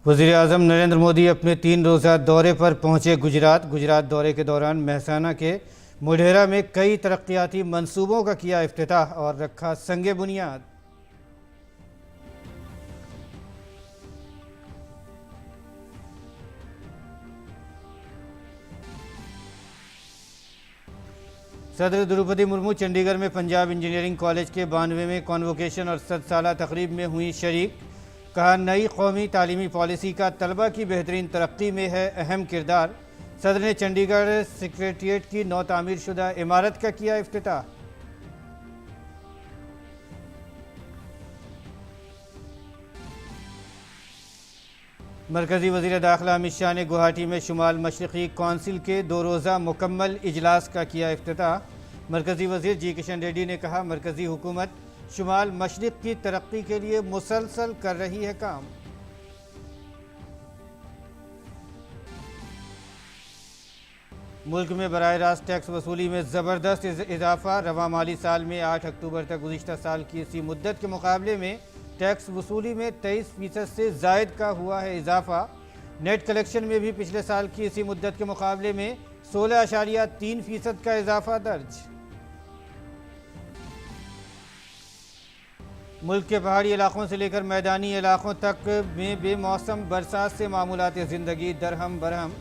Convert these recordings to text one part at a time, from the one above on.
वज़ीर-ए-आज़म नरेंद्र मोदी अपने 3 रोज़ा दौरे पर पहुंचे गुजरात दौरे के दौरान मेहसाना के मोढेरा में कई तरक्याती मंसूबों का किया इफ्तिताह और रखा संगे बुनियाद। सदर द्रौपदी मुर्मू चंडीगढ़ में पंजाब इंजीनियरिंग कॉलेज के 92वें कॉन्वोकेशन और 100 साला तकरीब में हुई शरीक। कहा, नई कौमी तालीमी पॉलिसी का तलबा की बेहतरीन तरक्की में है अहम किरदार। सदर ने चंडीगढ़ सेक्रेटेरिएट की नौ तामीर शुदा इमारत का किया इफ्तिताह। मरकज़ी वज़ीर दाखिला अमित शाह ने गुवाहाटी में शुमाल मशरक़ी कौंसिल के 2 रोज़ा मुकम्मल इजलास का किया इफ्तिताह। मरकज़ी वज़ीर जी किशन रेड्डी ने कहा, मरकज़ी हुकूमत शुमाल मशरिक़ की तरक्की के लिए मुसलसल कर रही है काम। मुल्क में बराह रास्त टैक्स वसूली में ज़बरदस्त इजाफा। रवा माली साल में 8 अक्टूबर तक गुज़िश्ता साल की इसी मुद्दत के मुकाबले में टैक्स वसूली में 23% से ज़ायद का हुआ है इजाफा। नेट कलेक्शन में भी पिछले साल की इसी मुद्दत के मुकाबले में 16.3% का इजाफा दर्ज। मुल्क के पहाड़ी इलाकों से लेकर मैदानी इलाकों तक में बेमौसम बरसात से मामूलात ज़िंदगी दरहम बरहम।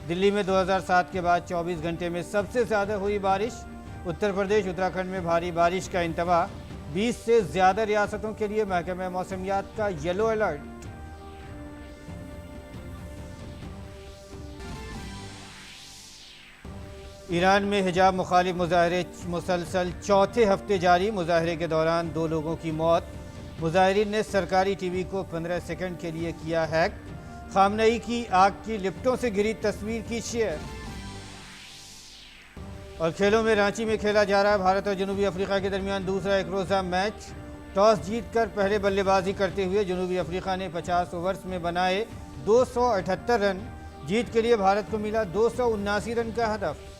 दिल्ली में 2007 के बाद 24 घंटे में सबसे ज़्यादा हुई बारिश। उत्तर प्रदेश उत्तराखंड में भारी बारिश का इंतबा। 20 से ज़्यादा रियासतों के लिए महकमा मौसमियात का येलो अलर्ट। ईरान में हिजाब मुखालिफ मुजाहरे मुसलसल चौथे हफ्ते जारी। मुजाहरे के दौरान 2 लोगों की मौत। मुजाहरीन ने सरकारी टीवी को 15 सेकंड के लिए किया हैक। खामनेई की आग की लिफ्टों से घिरी तस्वीर की शेयर। और खेलों में रांची में खेला जा रहा भारत और जनूबी अफ्रीका के दरमियान दूसरा एक रोज़ा मैच। टॉस जीतकर पहले बल्लेबाजी करते हुए जनूबी अफ्रीका ने 50 ओवर्स में बनाए 278 रन। जीत के लिए भारत को मिला 279 रन का हदफ।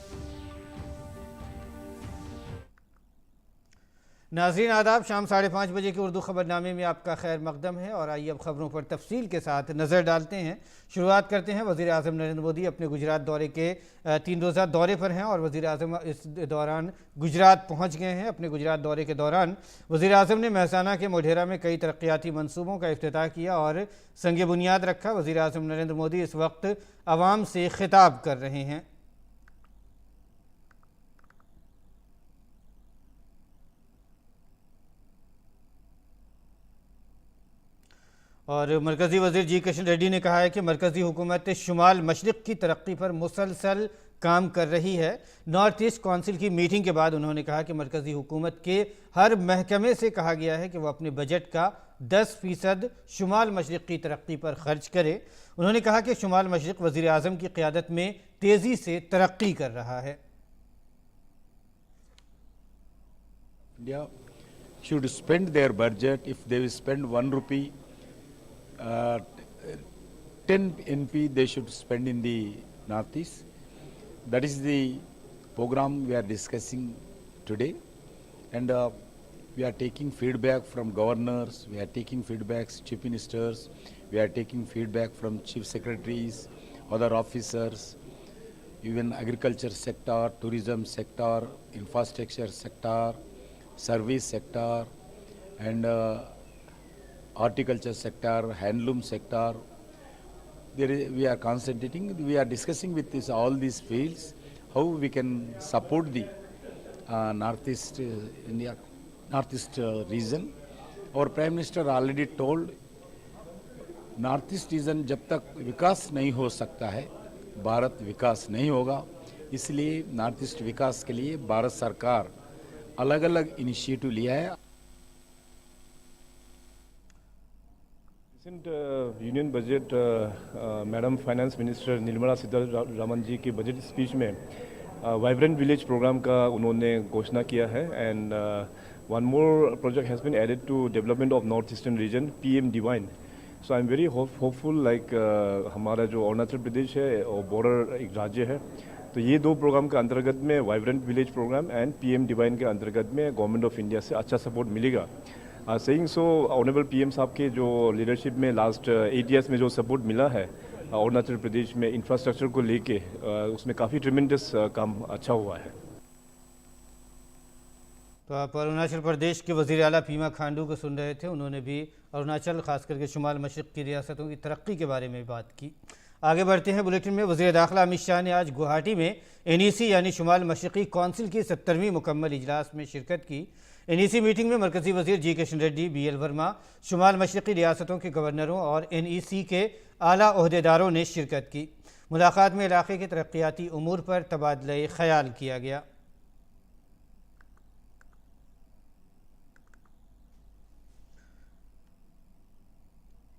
नाज़रीन आदाब, शाम 5:30 बजे के उर्दू खबरनामे में आपका खैर मकदम है। और आइए अब खबरों पर तफसील के साथ नज़र डालते हैं। शुरुआत करते हैं, वज़ीर-ए-आज़म नरेंद्र मोदी अपने गुजरात दौरे के 3 रोज़ा दौरे पर हैं और वज़ीर-ए-आज़म इस दौरान गुजरात पहुंच गए हैं। अपने गुजरात दौरे के दौरान वज़ीर-ए-आज़म ने मेहसाना के मोढेरा में कई तरक्याती मंसूबों का इफ्तिताह किया और संगे बुनियाद रखा। वज़ीर-ए-आज़म नरेंद्र मोदी इस वक्त आवाम से खिताब कर रहे हैं। और मरकज़ी वज़ीर जी किशन रेड्डी ने कहा है कि मरकज़ी हुकूमत शुमाल मशरिक़ की तरक्की पर मुसलसल काम कर रही है। नॉर्थ ईस्ट कौंसिल की मीटिंग के बाद उन्होंने कहा कि मरकज़ी हुकूमत के हर महकमे से कहा गया है कि वह अपने बजट का 10% शुमाल मशरिक़ की तरक्की पर खर्च करे। उन्होंने कहा कि शुमाल मशरिक़ वज़ीर-ए-आज़म की क़यादत में तेज़ी से तरक्की कर रहा है। India should spend their budget. If they will spend 1 rupee, 10 NP they should spend in the Northeast. That is the program we are discussing today, and we are taking feedback from governors, we are taking feedbacks chief ministers, we are taking feedback from chief secretaries, other officers, even agriculture sector, tourism sector, infrastructure sector, service sector, and horticulture sector, handloom sector. We are concentrating, we are discussing with all these fields how we can support the Northeast India, Northeast region. Our Prime Minister already told, Northeast region जब तक विकास नहीं हो सकता है, भारत विकास नहीं होगा। इसलिए north east विकास के लिए भारत सरकार अलग अलग इनिशिएटिव लिया है। Recent union budget madam finance minister Nirmala Sitharaman ji की बजट स्पीच में वाइब्रेंट विलेज प्रोग्राम का उन्होंने घोषणा किया है। And one more project has been added to development of north eastern region, PM divine. So I am very hopeful, like हमारा जो अरुणाचल प्रदेश है और बॉर्डर एक राज्य है, तो ये 2 प्रोग्राम के अंतर्गत में vibrant village programme and PM divine के अंतर्गत में गवर्नमेंट ऑफ इंडिया से अच्छा सपोर्ट मिलेगा। सेइंग सो ऑनरेबल पीएम साहब के जो लीडरशिप में लास्ट 8 ईयर्स में जो सपोर्ट मिला है अरुणाचल प्रदेश में इंफ्रास्ट्रक्चर को लेके, उसमें काफ़ी ट्रिमेंडस काम अच्छा हुआ है। तो आप अरुणाचल प्रदेश के वज़ीर आला पीमा खांडू को सुन रहे थे। उन्होंने भी अरुणाचल खास करके शुमाल मशरक़ की रियासतों की तरक्की के बारे में बात की। आगे बढ़ते हैं बुलेटिन में। वज़ीर दाखिला अमित शाह ने आज गुवाहाटी में NEC यानी शुमाल मशरक़ी कौंसिल की 70वीं मुकम्मल इजलास में शिरकत की। NEC मीटिंग में मरकज़ी वज़ीर जी किशन रेड्डी, BL वर्मा, शुमाल मशरक़ी रियासतों के गवर्नरों और NEC के आला ओहदेदारों ने शिरकत की। मुलाकात में इलाक़े के तरक्याती उमूर पर तबादला ख़याल किया गया।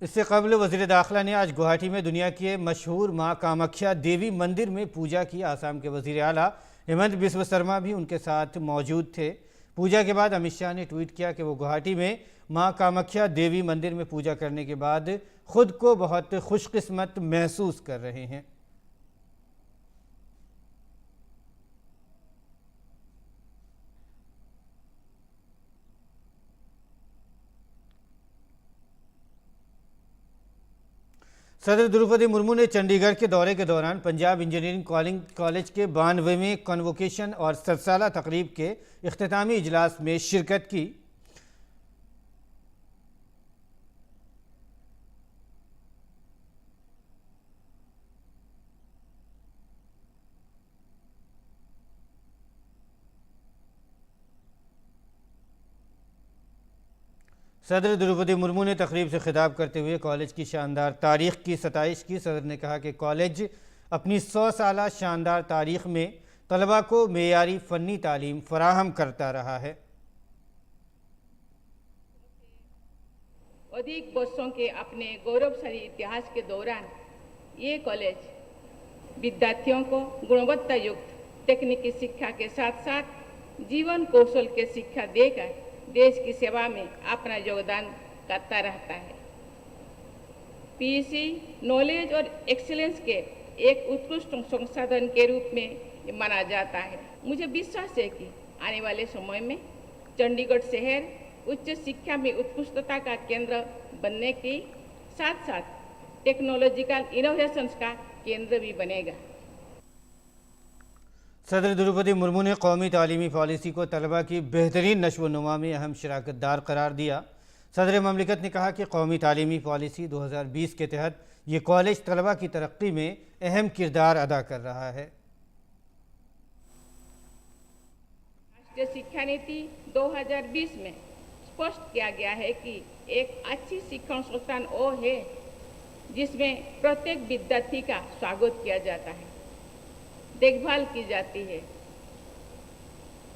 इससे कबल वज़ीर दाखिला ने आज गुवाहाटी में दुनिया के मशहूर माँ कामाख्या देवी मंदिर में पूजा की। आसाम के वज़ीर आला हेमंत बिस्व शर्मा भी उनके साथ मौजूद थे। पूजा के बाद अमित शाह ने ट्वीट किया कि वो गुवाहाटी में माँ कामाख्या देवी मंदिर में पूजा करने के बाद खुद को बहुत खुशकिस्मत महसूस कर रहे हैं। सदर द्रौपदी मुर्मू ने चंडीगढ़ के दौरे के दौरान पंजाब इंजीनियरिंग कॉलेज के 92वें कन्वोकेशन और सतसाला तकरीब के इख्तितामी इजलास में शिरकत की। सदर द्रौपदी मुर्मू ने तकरीब से खिताब करते हुए कॉलेज की शानदार तारीख़ की सताइश की। सदर ने कहा कि कॉलेज अपनी 100 साला शानदार तारीख़ में तलबा को मेयारी फ़न्नी तालीम फराहम करता रहा है। अधिक वर्षों के अपने गौरवशाली इतिहास के दौरान ये कॉलेज विद्यार्थियों को गुणवत्ता युक्त तकनीकी शिक्षा के साथ साथ जीवन कौशल के शिक्षा देकर देश की सेवा में अपना योगदान करता रहता है। PEC नॉलेज और एक्सीलेंस के एक उत्कृष्ट संसाधन के रूप में माना जाता है। मुझे विश्वास है कि आने वाले समय में चंडीगढ़ शहर उच्च शिक्षा में उत्कृष्टता का केंद्र बनने के साथ साथ टेक्नोलॉजिकल इनोवेशंस का केंद्र भी बनेगा। सदर द्रौपदी मुर्मू ने कौमी तालीमी पॉलिसी को तलबा की बेहतरीन नशो-नुमा में अहम शराकतदार करार दिया। सदर ममलिकत ने कहा कि कौमी तालीमी पॉलिसी 2020 के तहत ये कॉलेज तलबा की तरक्की में अहम किरदार अदा कर रहा है। राष्ट्रीय शिक्षा नीति 2020 में स्पष्ट किया गया है कि एक अच्छी शिक्षण संस्थान वो है जिसमें प्रत्येक विद्यार्थी का स्वागत किया जाता है, देखभाल की जाती है,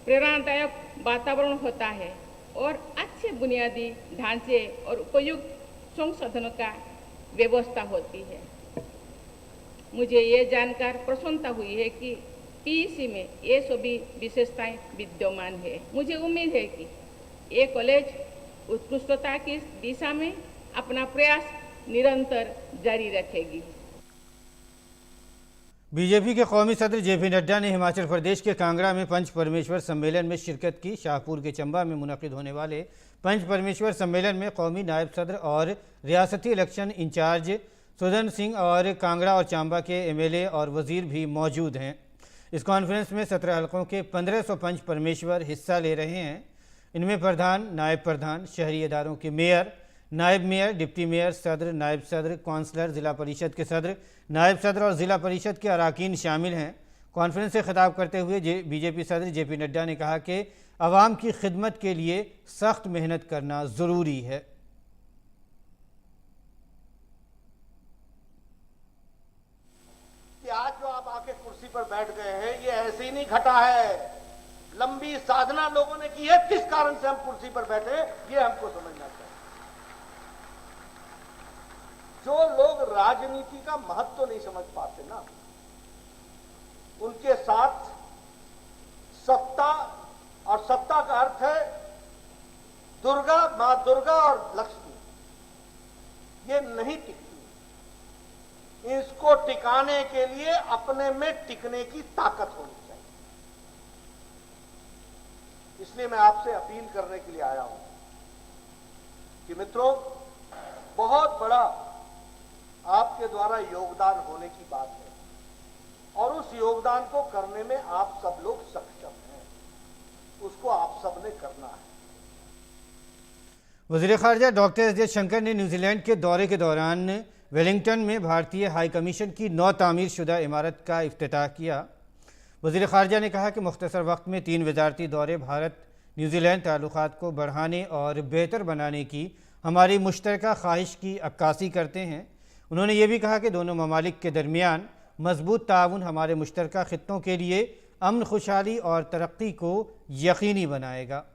प्रेरणादायक वातावरण होता है और अच्छे बुनियादी ढांचे और उपयुक्त संसाधनों का व्यवस्था होती है। मुझे ये जानकर प्रसन्नता हुई है कि PEC में ये सभी विशेषताएं विद्यमान है। मुझे उम्मीद है कि ये कॉलेज उत्कृष्टता की दिशा में अपना प्रयास निरंतर जारी रखेगी। बीजेपी के कौमी सदर JP नड्डा ने हिमाचल प्रदेश के कांगड़ा में पंच परमेश्वर सम्मेलन में शिरकत की। शाहपुर के चंबा में मुनक़िद होने वाले पंच परमेश्वर सम्मेलन में कौमी नायब सदर और रियासती इलेक्शन इंचार्ज सुदन सिंह और कांगड़ा और चंबा के MLA और वज़ीर भी मौजूद हैं। इस कॉन्फ्रेंस में 17 हलकों के 1500 पंच परमेश्वर हिस्सा ले रहे हैं। इनमें प्रधान, नायब प्रधान, शहरी इदारों के मेयर, नायब मेयर, डिप्टी मेयर, सदर, नायब सदर, काउंसलर, ज़िला परिषद के सदर, नायब सदर और ज़िला परिषद के अरकान शामिल हैं। कॉन्फ्रेंस से खिताब करते हुए बीजेपी सदर JP नड्डा ने कहा कि आवाम की खिदमत के लिए सख्त मेहनत करना ज़रूरी है। कि आज जो आप आके कुर्सी पर बैठ गए हैं ये ऐसे ही नहीं घटा है, लंबी साधना लोगों ने की है। किस कारण से हम कुर्सी पर बैठे ये हमको समझना चाहिए। जो लोग राजनीति का महत्व नहीं समझ पाते ना, उनके साथ सत्ता, और सत्ता का अर्थ है दुर्गा, मां दुर्गा और लक्ष्मी, ये नहीं टिकती। इसको टिकाने के लिए अपने में टिकने की ताकत होनी चाहिए। इसलिए मैं आपसे अपील करने के लिए आया हूं कि मित्रों, बहुत बड़ा आपके द्वारा योगदान होने की बात है और उस योगदान को करने में आप सब लोग सक्षम हैं, उसको आप सब ने करना है। वज़ीर ख़ारजा डॉक्टर एस जयशंकर ने न्यूजीलैंड के दौरे के दौरान वेलिंगटन में भारतीय हाई कमीशन की नौ तामीर शुदा इमारत का इफ्तिताह किया। वज़ीर ख़ारजा ने कहा कि मुख्तसर वक्त में 3 वज़ारती दौरे भारत न्यूजीलैंड ताल्लुक़ात को बढ़ाने और बेहतर बनाने की हमारी मुश्तरका ख्वाहिश की अक्कासी करते हैं। उन्होंने ये भी कहा कि दोनों ममालिक के दरमियान मजबूत ताउन हमारे मुश्तरका ख़ित्तों के लिए अमन, खुशहाली और तरक्की को यकीनी बनाएगा।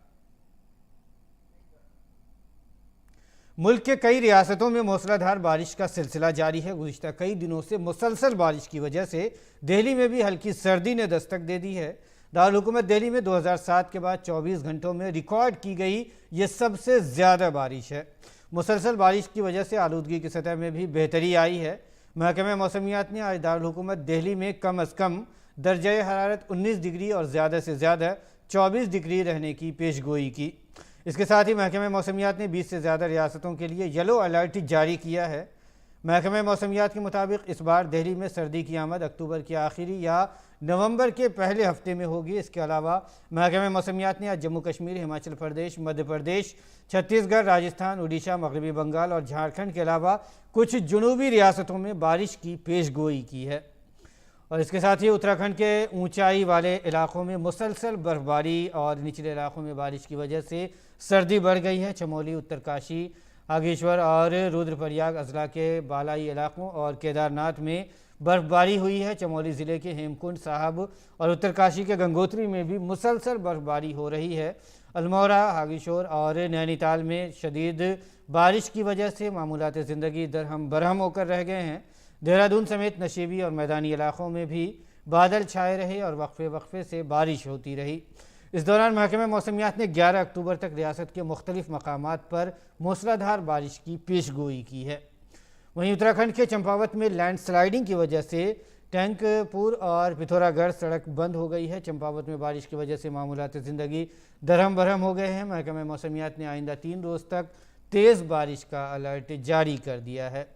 मुल्क के कई रियासतों में मूसलाधार बारिश का सिलसिला जारी है। गुज़िश्ता कई दिनों से मुसलसल बारिश की वजह से दिल्ली में भी हल्की सर्दी ने दस्तक दे दी है। दारुल हुकूमत दिल्ली में 2007 के बाद 24 घंटों में रिकॉर्ड की गई ये सबसे ज़्यादा बारिश है। मुसलसल बारिश की वजह से आलूदगी की सतह में भी बेहतरी आई है। महकमे मौसमियात ने आज दारुल हुकूमत दिल्ली में कम अज़ कम दर्जा हरारत 19 डिग्री और ज़्यादा से ज़्यादा 24 डिग्री रहने की पेशगोई की। इसके साथ ही महकमे मौसमियात ने 20 से ज़्यादा रियासतों के लिए येलो अलर्ट जारी किया है। महकमे मौसमियात के मुताबिक इस बार दिल्ली में सर्दी की आमद अक्टूबर के आखिरी या नवंबर के पहले हफ्ते में होगी। इसके अलावा महकमे मौसमियात ने आज जम्मू कश्मीर, हिमाचल प्रदेश, मध्य प्रदेश, छत्तीसगढ़, राजस्थान, उड़ीसा, मगरबी बंगाल और झारखंड के अलावा कुछ जुनूबी रियासतों में बारिश की पेशगोई की है। और इसके साथ ही उत्तराखंड के ऊंचाई वाले इलाकों में मुसलसल बर्फबारी और निचले इलाकों में बारिश की वजह से सर्दी बढ़ गई है। चमोली, उत्तरकाशी, बागेश्वर और रुद्रप्रयाग अजला के बालाई इलाकों और केदारनाथ में बर्फबारी हुई है। चमोली ज़िले के हेमकुंड साहब और उत्तरकाशी के गंगोत्री में भी मुसलसल बर्फबारी हो रही है। अल्मोड़ा, बागेश्वर और नैनीताल में शदीद बारिश की वजह से मामूलात ज़िंदगी दरहम बरहम होकर रह गए हैं। देहरादून समेत नशीबी और मैदानी इलाकों में भी बादल छाए रहे और वक्फे वक्फे से बारिश होती रही। इस दौरान महकमे मौसमियात ने 11 अक्टूबर तक रियासत के मुख्तलिफ मकामात पर मूसलाधार बारिश की पेशगोई की है। वहीं उत्तराखंड के चंपावत में लैंडस्लाइडिंग की वजह से टैंकपुर और पिथौरागढ़ सड़क बंद हो गई है। चंपावत में बारिश की वजह से मामूलात ज़िंदगी दरहम बरहम हो गए हैं। महकमे मौसमियात ने आइंदा 3 रोज़ तक तेज़ बारिश का अलर्ट जारी कर दिया है।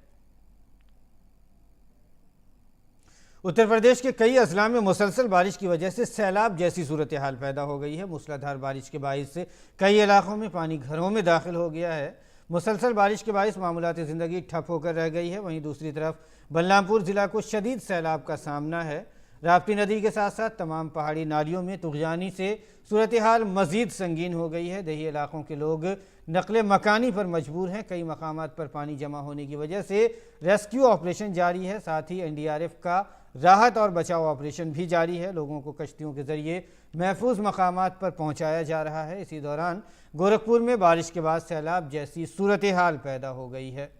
उत्तर प्रदेश के कई अजला में मुसलसल बारिश की वजह से सैलाब जैसी सूरत हाल पैदा हो गई है। मूसलाधार बारिश के बाइस से कई इलाकों में पानी घरों में दाखिल हो गया है। मुसलसल बारिश के बाइस मामूलात ज़िंदगी ठप होकर रह गई है। वहीं दूसरी तरफ बलरामपुर ज़िला को शदीद सैलाब का सामना है। राप्ती नदी के साथ साथ तमाम पहाड़ी नालियों में तुग़यानी से सूरत हाल मज़ीद संगीन हो गई है। दही इलाकों के लोग नकले मकानी पर मजबूर हैं। कई मकामात पर पानी जमा होने की वजह से रेस्क्यू ऑपरेशन जारी है। साथ ही NDRF का राहत और बचाव ऑपरेशन भी जारी है। लोगों को कश्तियों के ज़रिए महफूज मकामात पर पहुँचाया जा रहा है। इसी दौरान गोरखपुर में बारिश के बाद सैलाब जैसी सूरत हाल पैदा हो गई है।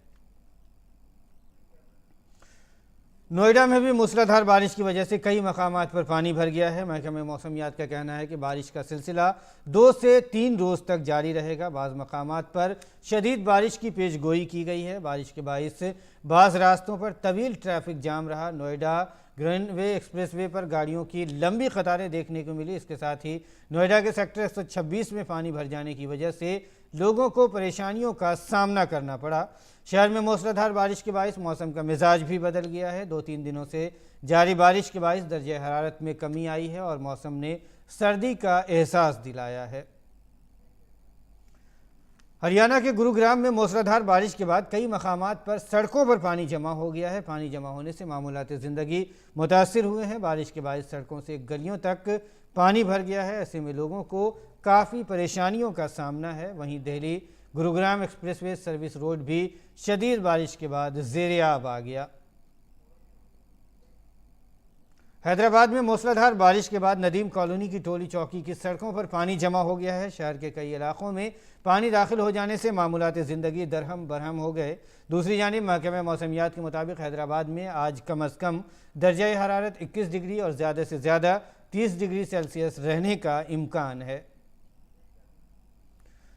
नोएडा में भी मूसलाधार बारिश की वजह से कई मकामात पर पानी भर गया है। महकमे मौसमियात का कहना है कि बारिश का सिलसिला 2 से 3 रोज़ तक जारी रहेगा। बाज़ मकामात पर शदीद बारिश की पेशगोई की गई है। बारिश के बाइस बाज़ रास्तों पर तवील ट्रैफिक जाम रहा। नोएडा ग्रीनवे एक्सप्रेसवे पर गाड़ियों की लंबी कतारें देखने को मिली। इसके साथ ही नोएडा के सेक्टर 126 में पानी भर जाने की वजह से लोगों को परेशानियों का सामना करना पड़ा। शहर में मूसलाधार बारिश के बाइस मौसम का मिजाज भी बदल गया है। 2-3 दिनों से जारी बारिश के बाइस दर्जे हरारत में कमी आई है और मौसम ने सर्दी का एहसास दिलाया है। हरियाणा के गुरुग्राम में मूसलाधार बारिश के बाद कई मकामात पर सड़कों पर पानी जमा हो गया है। पानी जमा होने से मामूलात ज़िंदगी मुतासिर हुए हैं। बारिश के बाद सड़कों से गलियों तक पानी भर गया है। ऐसे में लोगों को काफ़ी परेशानियों का सामना है। वहीं Delhi Gurugram expressway service road भी शदीद बारिश के बाद ज़ेर-ए-आब आ गया। हैदराबाद में मूसलाधार बारिश के बाद नदीम कॉलोनी की टोली चौकी की सड़कों पर पानी जमा हो गया है। शहर के कई इलाकों में पानी दाखिल हो जाने से मामूलात ज़िंदगी दरहम बरहम हो गए। दूसरी जानिब महकमे मौसमियात के मुताबिक हैदराबाद में आज कम अज़ कम दर्जा हरारत 21 डिग्री और ज़्यादा से ज़्यादा 30 डिग्री सेल्सियस रहने का इम्कान है।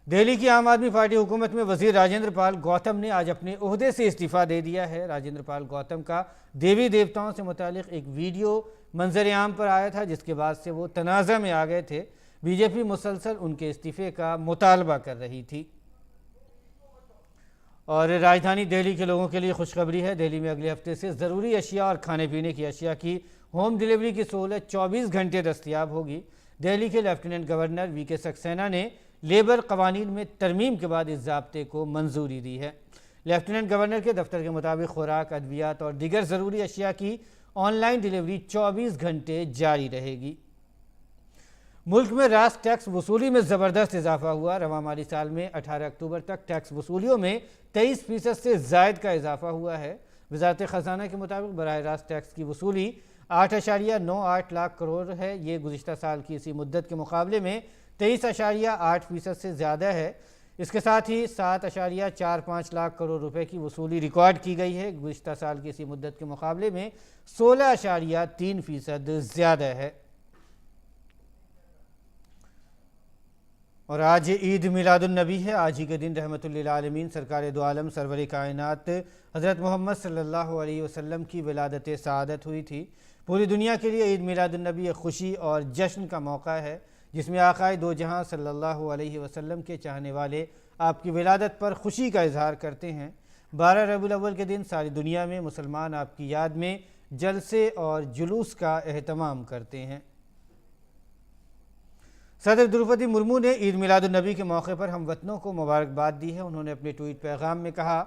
दिल्ली की आम आदमी पार्टी हुकूमत में वज़ीर राजेंद्र पाल गौतम ने आज अपने ओहदे से इस्तीफ़ा दे दिया है। राजेंद्र पाल गौतम का देवी देवताओं से मुतालिक एक वीडियो मंजर आम पर आया था, जिसके बाद से वो तनाज़ा में आ गए थे। बीजेपी मुसलसल उनके इस्तीफ़े का मुतालबा कर रही थी। और राजधानी दिल्ली के लोगों के लिए खुशखबरी है। दिल्ली में अगले हफ्ते से ज़रूरी अशिया और खाने पीने की अशिया की होम डिलीवरी की सहूलत 24 घंटे दस्तयाब होगी। दिल्ली के लेफ्टिनेंट गवर्नर वीके सक्सेना ने लेबर कवानीन में तरमीम के बाद इस ज़ाब्ते को मंजूरी दी है। लेफ्टिनेंट गवर्नर के दफ्तर के मुताबिक खुराक, अद्वियात और दीगर ज़रूरी अशिया की ऑनलाइन डिलीवरी 24 घंटे जारी रहेगी। मुल्क में रास टैक्स वसूली में ज़बरदस्त इजाफा हुआ। रवा माली साल में 18 अक्टूबर तक टैक्स वसूलियों में 23% से ज़ायद का इजाफा हुआ है। वज़ारत ख़जाना के मुताबिक बराह रास्त टैक्स की वसूली 8.98 लाख करोड़ है। ये गुज़िश्ता साल की इसी मुद्दत के मुकाबले में 23.8% से ज़्यादा है। इसके साथ ही 7.45 लाख करोड़ रुपए की वसूली रिकॉर्ड की गई है। गुज़िश्ता साल की इसी मुद्दत के मुकाबले में 16.3% ज़्यादा है। और आज ईद मिलादुन्नबी है। आज ही के दिन रहमतुल लिल आलमीन सरकार दो आलम सरवर कायनात हज़रत मोहम्मद सल्लल्लाहु अलैहि वसल्लम की विलादत सआदत हुई थी। पूरी दुनिया के लिए ईद मिलादुन्नबी एक खुशी और जश्न का मौका है, जिसमें आक़ाए दो जहां सल्लल्लाहु अलैहि वसल्लम के चाहने वाले आपकी विलादत पर खुशी का इजहार करते हैं। 12 रबीउल अव्वल के दिन सारी दुनिया में मुसलमान आपकी याद में जलसे और जुलूस का एहतमाम करते हैं। सदर द्रौपदी मुर्मू ने ईद मिलादुन्नबी के मौके पर हम वतनों को मुबारकबाद दी है। उन्होंने अपने ट्वीट पैगाम में कहा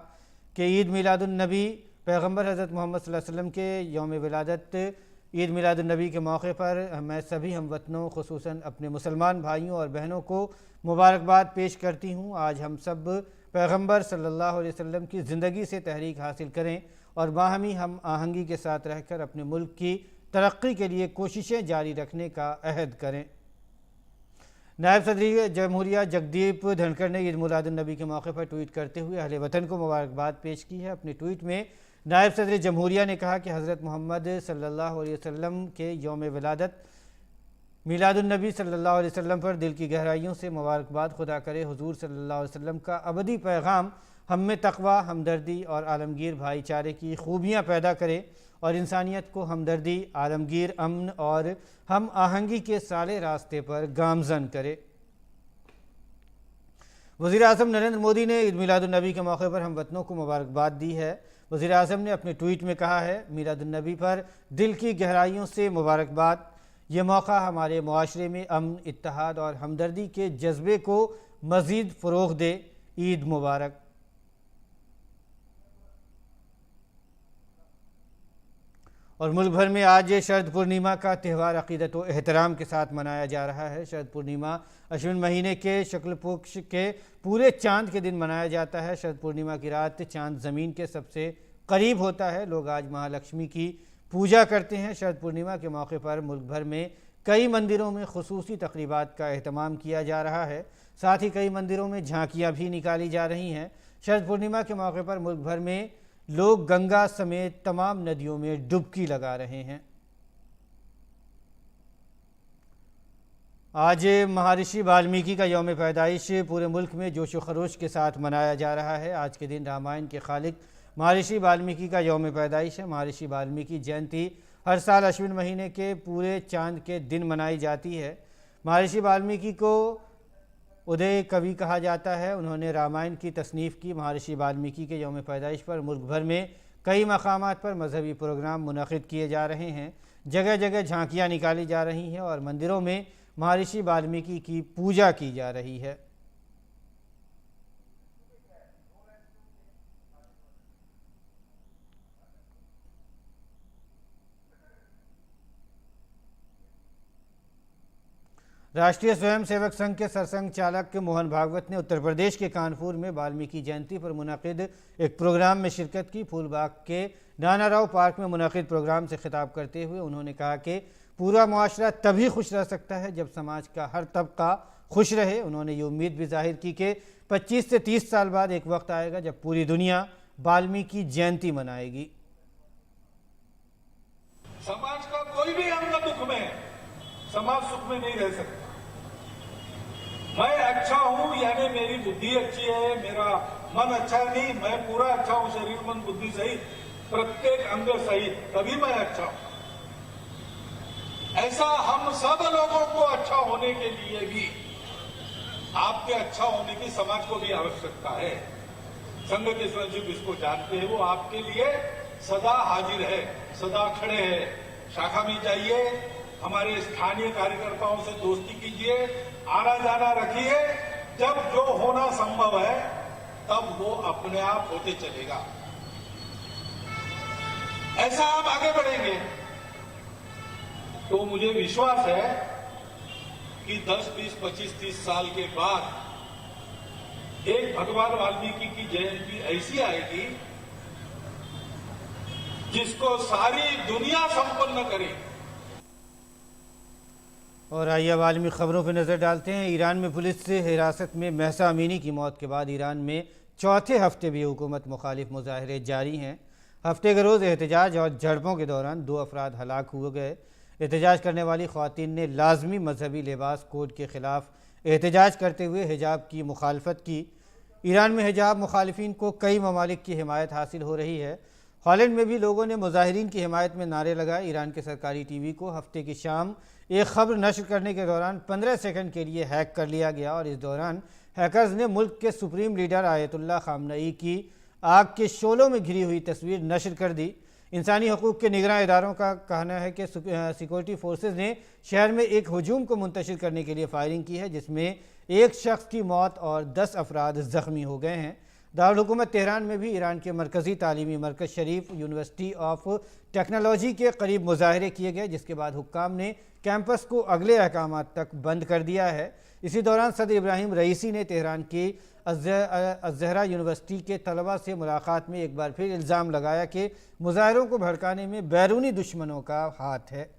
कि ईद मिलादुन्नबी पैगम्बर हज़रत मोहम्मद सल्लल्लाहु अलैहि वसल्लम के यौम विलादत ईद मिलादुन्नबी के मौके पर मैं सभी हम वतनों खुसूसन अपने मुसलमान भाइयों और बहनों को मुबारकबाद पेश करती हूँ। आज हम सब पैगम्बर सल्लल्लाहु अलैहि वसल्लम की ज़िंदगी से तहरीक हासिल करें और बाहमी हम आहंगी के साथ रहकर अपने मुल्क की तरक्की के लिए कोशिशें जारी रखने का अहद करें। नायब सदर जमहूरिया जगदीप धनखड़ ने ईद मिलादुन्नबी के मौके पर ट्वीट करते हुए अहले वतन को मुबारकबाद पेश की है। अपने ट्वीट में नायब सदर जमहूरिया ने कहा कि हज़रत मोहम्मद सल्लल्लाहु अलैहि वसल्लम के यौम विलादत मिलादुन्नबी सल्लल्लाहु अलैहि वसल्लम पर दिल की गहराइयों से मुबारकबाद खुदा करे। हुजूर सल्लल्लाहु अलैहि वसल्लम का अबदी पैगाम हम में तक़वा, हमदर्दी और आलमगीर भाईचारे की खूबियाँ पैदा करे और इंसानियत को हमदर्दी, आलमगीर, अमन और हम आहंगी के साले रास्ते पर गामजन करे। वज़ीर-ए-आज़म नरेंद्र मोदी ने ईद मिलादुन्नबी के मौके पर हम वतनों को मुबारकबाद दी है। वज़ीर-ए-आज़म ने अपने ट्वीट में कहा है, मिलादुन्नबी पर दिल की गहराइयों से मुबारकबाद। ये मौका हमारे मुआशरे में अमन, इत्तेहाद और हमदर्दी के जज्बे को मज़ीद फ़रोग़ दे। ईद मुबारक। और मुल्क भर में आज शरद पूर्णिमा का त्यौहार अक़ीदत व एहतराम के साथ मनाया जा रहा है। शरद पूर्णिमा अश्विन महीने के शुक्ल पक्ष के पूरे चांद के दिन मनाया जाता है। शरद पूर्णिमा की रात चांद ज़मीन के सबसे करीब होता है। लोग आज महालक्ष्मी की पूजा करते हैं। शरद पूर्णिमा के मौके पर मुल्क भर में कई मंदिरों में खुसूसी तक़रीबात का एहतमाम किया जा रहा है। साथ ही कई मंदिरों में झांकियाँ भी निकाली जा रही हैं। शरद पूर्णिमा के मौके पर मुल्क भर में लोग गंगा समेत तमाम नदियों में डुबकी लगा रहे हैं। आज महर्षि वाल्मीकि का यौम पैदाइश पूरे मुल्क में जोश व खरोश के साथ मनाया जा रहा है। आज के दिन रामायण के खालिक महर्षि वाल्मीकि का यौम पैदाइश है। महर्षि वाल्मीकि जयंती हर साल अश्विन महीने के पूरे चांद के दिन मनाई जाती है। महर्षि वाल्मीकि को उदय कवि कहा जाता है। उन्होंने रामायण की तसनीफ़ की। महर्षि वाल्मीकि के यौम पैदाइश पर मुल्क भर में कई मकामात पर मजहबी प्रोग्राम मुनक़िद किए जा रहे हैं। जगह जगह झांकियाँ निकाली जा रही हैं और मंदिरों में महर्षि वाल्मीकि की पूजा की जा रही है। राष्ट्रीय स्वयंसेवक संघ के सरसंघ चालक मोहन भागवत ने उत्तर प्रदेश के कानपुर में वाल्मीकि जयंती पर मुनक़िद एक प्रोग्राम में शिरकत की। फूलबाग के नाना राव पार्क में मुनक़िद प्रोग्राम से खिताब करते हुए उन्होंने कहा कि पूरा मुआशरा तभी खुश रह सकता है जब समाज का हर तबका खुश रहे। उन्होंने ये उम्मीद भी जाहिर की कि 25 से 30 साल बाद एक वक्त आएगा जब पूरी दुनिया वाल्मीकि जयंती मनाएगी। समाज का कोई भी अंग दुख में, समाज सुख में नहीं रह सकता। मैं अच्छा हूं यानी मेरी बुद्धि अच्छी है, मेरा मन अच्छा नहीं, मैं पूरा अच्छा हूं, शरीर मन बुद्धि सही, प्रत्येक अंग सही, तभी मैं अच्छा हूं। ऐसा हम सब लोगों को अच्छा होने के लिए भी आपके अच्छा होने की समाज को भी आवश्यकता है। संघ के सचिव इसको जानते हैं, वो आपके लिए सदा हाजिर है, सदा खड़े हैं। शाखा में जाइए, हमारे स्थानीय कार्यकर्ताओं से दोस्ती कीजिए, आना जाना रखिए। जब जो होना संभव है तब वो अपने आप होते चलेगा। ऐसा आप आगे बढ़ेंगे तो मुझे विश्वास है कि 10, 20, 25, 30 साल के बाद एक भगवान वाल्मीकि की जयंती ऐसी आएगी जिसको सारी दुनिया संपन्न करे। और आइए अब आलमी खबरों पर नज़र डालते हैं। ईरान में पुलिस से हिरासत में महसा अमीनी की मौत के बाद ईरान में चौथे हफ्ते भी हुकूमत मुखालिफ मुजाहरे जारी हैं। हफ्ते के रोज़ एहतजाज और झड़पों के दौरान 2 अफराद हलाक हुए गए। एहतजाज करने वाली ख़वातीन ने लाजमी मजहबी लिबास कोड के ख़िलाफ़ एहतजाज करते हुए हिजाब की मुखालफत की। ईरान में हिजाब मुखालिफिन को कई ममालिक की हिमायत हासिल हो रही है। हॉलैंड में भी लोगों ने मुजाहिरीन की हिमायत में नारे लगाए। ईरान के सरकारी टीवी को हफ्ते की शाम एक खबर नशर करने के दौरान 15 सेकंड के लिए हैक कर लिया गया और इस दौरान हैकर्स ने मुल्क के सुप्रीम लीडर आयतुल्लाह खामनई की आग के शोलों में घिरी हुई तस्वीर नशर कर दी। इंसानी हकूक़ के निगरान इदारों का कहना है कि सिक्योरिटी फोर्सेज ने शहर में एक हजूम को मुंतशिर करने के लिए फायरिंग की है, जिसमें एक शख्स की मौत और 10 अफराद ज़ख्मी हो गए हैं। दारुल हुकूमत तेहरान में भी ईरान के मरकज़ी तालीमी मरकज़ शरीफ यूनिवर्सिटी ऑफ टेक्नोलॉजी के करीब मुजाहरे किए गए, जिसके बाद हुक्काम ने कैंपस को अगले अहकाम तक बंद कर दिया है। इसी दौरान सदर इब्राहिम रईसी ने तेहरान की अज़हरा यूनिवर्सिटी के तलबा से मुलाकात में एक बार फिर इल्ज़ाम लगाया कि मुजाहरों को भड़काने में बैरूनी दुश्मनों का हाथ है।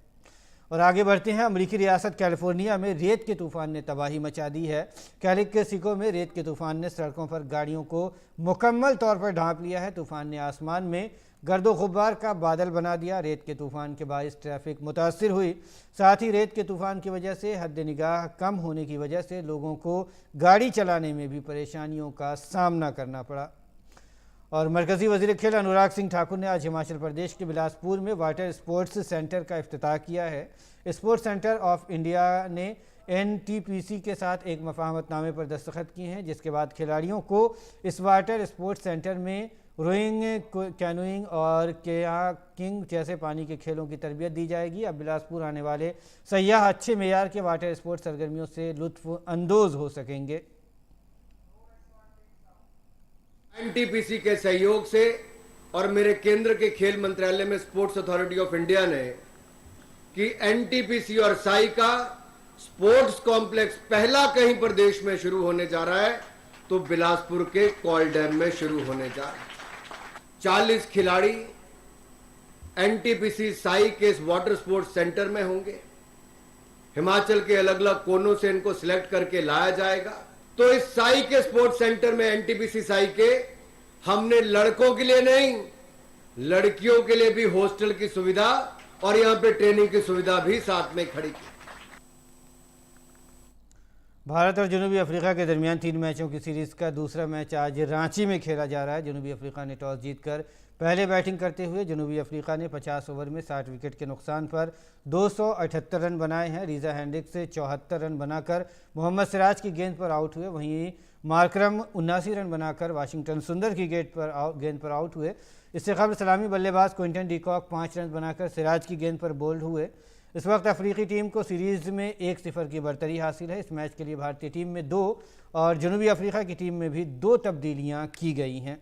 और आगे बढ़ते हैं। अमरीकी रियासत कैलिफोर्निया में रेत के तूफ़ान ने तबाही मचा दी है। कैलिसिको में रेत के तूफ़ान ने सड़कों पर गाड़ियों को मुकम्मल तौर पर ढांप लिया है। तूफ़ान ने आसमान में गर्दो गुब्बार का बादल बना दिया। रेत के तूफ़ान के बायस ट्रैफिक मुतासिर हुई। साथ ही रेत के तूफ़ान की वजह से हद निगाह कम होने की वजह से लोगों को गाड़ी चलाने में भी परेशानियों का सामना करना पड़ा। और मरकज़ी वज़ीर खेल अनुराग सिंह ठाकुर ने आज हिमाचल प्रदेश के बिलासपुर में वाटर स्पोर्ट्स सेंटर का इफ्तिताह किया है। स्पोर्ट्स सेंटर ऑफ इंडिया ने NTPC के साथ एक मफाहमतनामे पर दस्तखत किए हैं, जिसके बाद खिलाड़ियों को इस वाटर स्पोर्ट्स सेंटर में रोइंग, कैनोइंग और कयाकिंग जैसे पानी के खेलों की तरबियत दी जाएगी। अब बिलासपुर आने वाले सयाह अच्छे मेयार के वाटर स्पोर्ट्स सरगर्मियों से लुत्फ़ अंदोज़ हो सकेंगे। NTPC के सहयोग से और मेरे केंद्र के खेल मंत्रालय में स्पोर्ट्स अथॉरिटी ऑफ इंडिया ने कि NTPC और साई का स्पोर्ट्स कॉम्प्लेक्स पहला कहीं पर देश में शुरू होने जा रहा है तो बिलासपुर के कॉल डैम में शुरू होने जा रहा है। 40 खिलाड़ी NTPC साई के इस वाटर स्पोर्ट्स सेंटर में होंगे। हिमाचल के अलग अलग कोनों से इनको सिलेक्ट करके लाया जाएगा। तो इस साई के स्पोर्ट्स सेंटर में NTPC साई के हमने लड़कों के लिए नहीं, लड़कियों के लिए भी हॉस्टल की सुविधा और यहां पे ट्रेनिंग की सुविधा भी साथ में खड़ी की। भारत और जनूबी अफ्रीका के दरमियान 3 मैचों की सीरीज़ का दूसरा मैच आज रांची में खेला जा रहा है। जनूबी अफ्रीका ने टॉस जीतकर पहले बैटिंग करते हुए जनूबी अफ्रीका ने 50 ओवर में 60 विकेट के नुकसान पर 278 रन बनाए हैं। रीज़ा हैंड्रिक्स से 74 रन बनाकर मोहम्मद सिराज की गेंद पर आउट हुए। वहीं मार्करम 79 रन बनाकर वाशिंगटन सुंदर की गेंद पर आउट हुए। इससे कबल सलामी बल्लेबाज क्विंटन डीकॉक 5 रन बनाकर सिराज की गेंद पर बोल्ड हुए। इस वक्त अफ्रीकी टीम को सीरीज़ में 1-0 की बरतरी हासिल है। इस मैच के लिए भारतीय टीम में 2 और जनूबी अफ्रीका की टीम में भी 2 तब्दीलियां की गई हैं।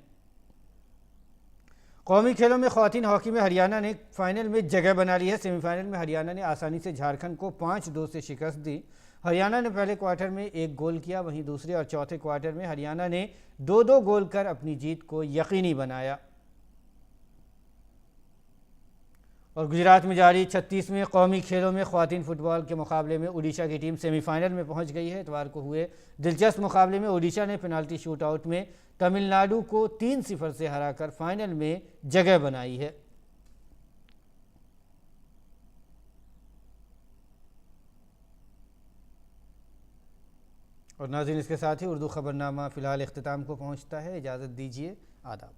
कौमी खेलों में ख़वातीन हॉकी में हरियाणा ने फाइनल में जगह बना ली है। सेमीफाइनल में हरियाणा ने आसानी से झारखंड को 5-2 से शिकस्त दी। हरियाणा ने पहले क्वार्टर में 1 गोल किया, वहीं दूसरे और चौथे क्वार्टर में हरियाणा ने 2-2 गोल कर अपनी जीत को यकीनी बनाया। और गुजरात में जारी 36वें कौमी खेलों में ख़वातीन फुटबॉल के मुकाबले में उड़ीसा की टीम सेमीफाइनल में पहुंच गई है। इतवार को हुए दिलचस्प मुकाबले में उड़ीसा ने पेनाल्टी शूटआउट में तमिलनाडु को 3-0 से हराकर फाइनल में जगह बनाई है। और नाज़रीन, इसके साथ ही उर्दू खबरनामा फ़िलहाल इख्तिताम को पहुंचता है। इजाज़त दीजिए, आदाब।